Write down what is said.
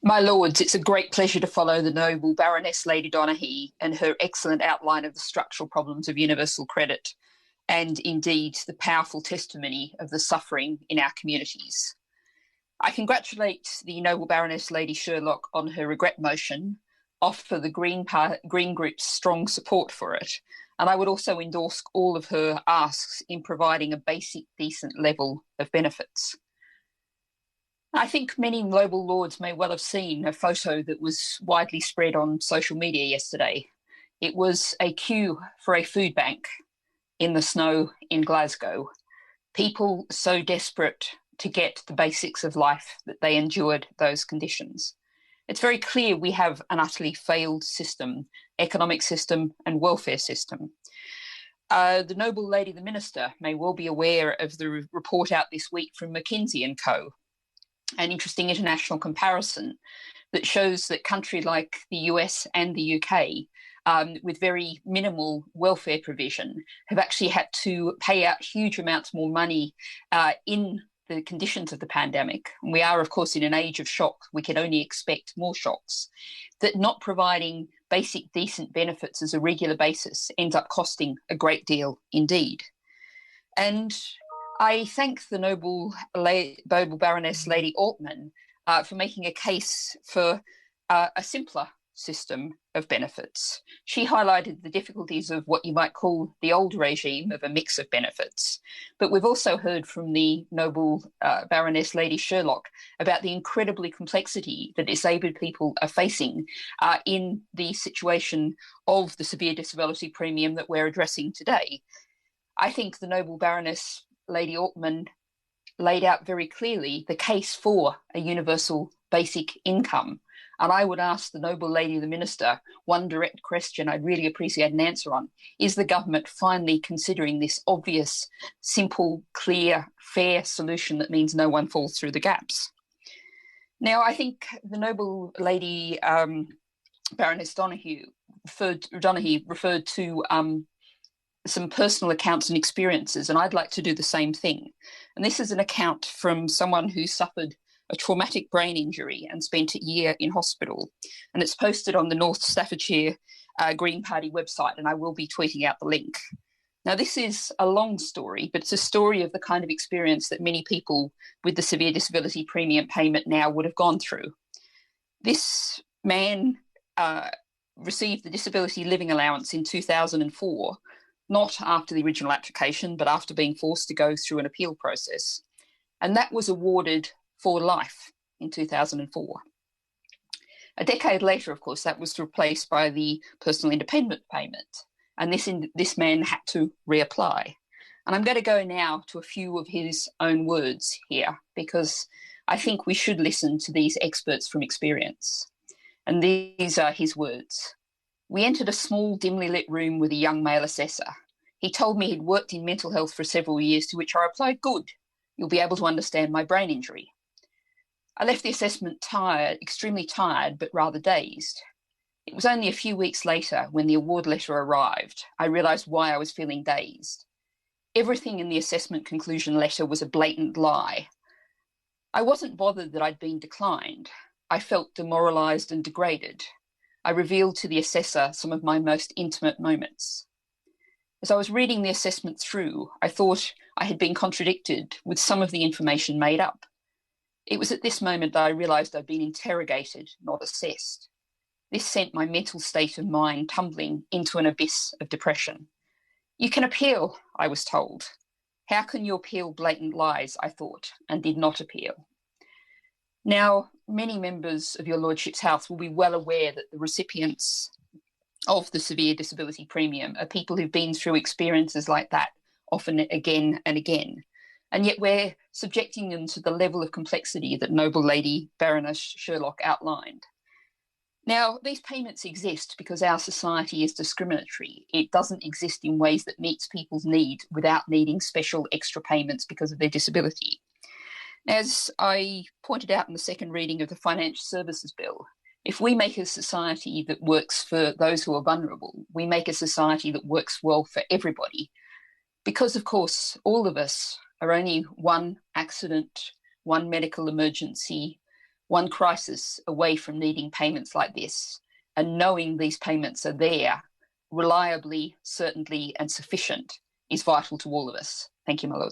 My lords, it's a great pleasure to follow the noble Baroness Lady Donaghy and her excellent outline of the structural problems of universal credit, and indeed the powerful testimony of the suffering in our communities. I congratulate the noble Baroness Lady Sherlock on her regret motion, offer the Green Group's strong support for it, and I would also endorse all of her asks in providing a basic, decent level of benefits. I think many noble lords may well have seen a photo that was widely spread on social media yesterday. It was a queue for a food bank in the snow in Glasgow. People so desperate to get the basics of life that they endured those conditions. It's very clear we have an utterly failed system, economic system and welfare system. The noble lady, the minister, may well be aware of the report out this week from McKinsey and Co., an interesting international comparison that shows that countries like the US and the UK, with very minimal welfare provision, have actually had to pay out huge amounts more money in the conditions of the pandemic. And we are, of course, in an age of shock. We can only expect more shocks. That not providing basic, decent benefits as a regular basis ends up costing a great deal indeed. And I thank the noble Baroness Lady Altman for making a case for a simpler system of benefits. She highlighted the difficulties of what you might call the old regime of a mix of benefits. But we've also heard from the noble Baroness Lady Sherlock about the incredibly complexity that disabled people are facing in the situation of the severe disability premium that we're addressing today. I think the noble Baroness Lady Altman laid out very clearly the case for a universal basic income. And I would ask the noble lady, the minister, one direct question I'd really appreciate an answer on. Is the government finally considering this obvious, simple, clear, fair solution that means no one falls through the gaps? Now, I think the noble lady, Baroness Donaghy, referred to some personal accounts and experiences, and I'd like to do the same thing. And this is an account from someone who suffered a traumatic brain injury and spent a year in hospital. And it's posted on the North Staffordshire Green Party website, and I will be tweeting out the link. Now, this is a long story, but it's a story of the kind of experience that many people with the severe disability premium payment now would have gone through. This man received the disability living allowance in 2004, not after the original application, but after being forced to go through an appeal process. And that was awarded for life in 2004. A decade later, of course, that was replaced by the personal independent payment. And this man had to reapply. And I'm going to go now to a few of his own words here, because I think we should listen to these experts from experience. And these are his words. We entered a small, dimly lit room with a young male assessor. He told me he'd worked in mental health for several years, to which I replied, good, you'll be able to understand my brain injury. I left the assessment extremely tired, but rather dazed. It was only a few weeks later, when the award letter arrived, I realised why I was feeling dazed. Everything in the assessment conclusion letter was a blatant lie. I wasn't bothered that I'd been declined. I felt demoralised and degraded. I revealed to the assessor some of my most intimate moments. As I was reading the assessment through, I thought I had been contradicted with some of the information made up. It was at this moment that I realised I'd been interrogated, not assessed. This sent my mental state of mind tumbling into an abyss of depression. You can appeal, I was told. How can you appeal blatant lies, I thought, and did not appeal. Now, many members of your Lordship's House will be well aware that the recipients of the severe disability premium are people who've been through experiences like that, often again and again. And yet we're subjecting them to the level of complexity that noble lady Baroness Sherlock outlined. Now, these payments exist because our society is discriminatory. It doesn't exist in ways that meets people's need without needing special extra payments because of their disability. As I pointed out in the second reading of the Financial Services Bill, if we make a society that works for those who are vulnerable, we make a society that works well for everybody. Because, of course, all of us are only one accident, one medical emergency, one crisis away from needing payments like this, and knowing these payments are there reliably, certainly, and sufficient is vital to all of us. Thank you, my lords.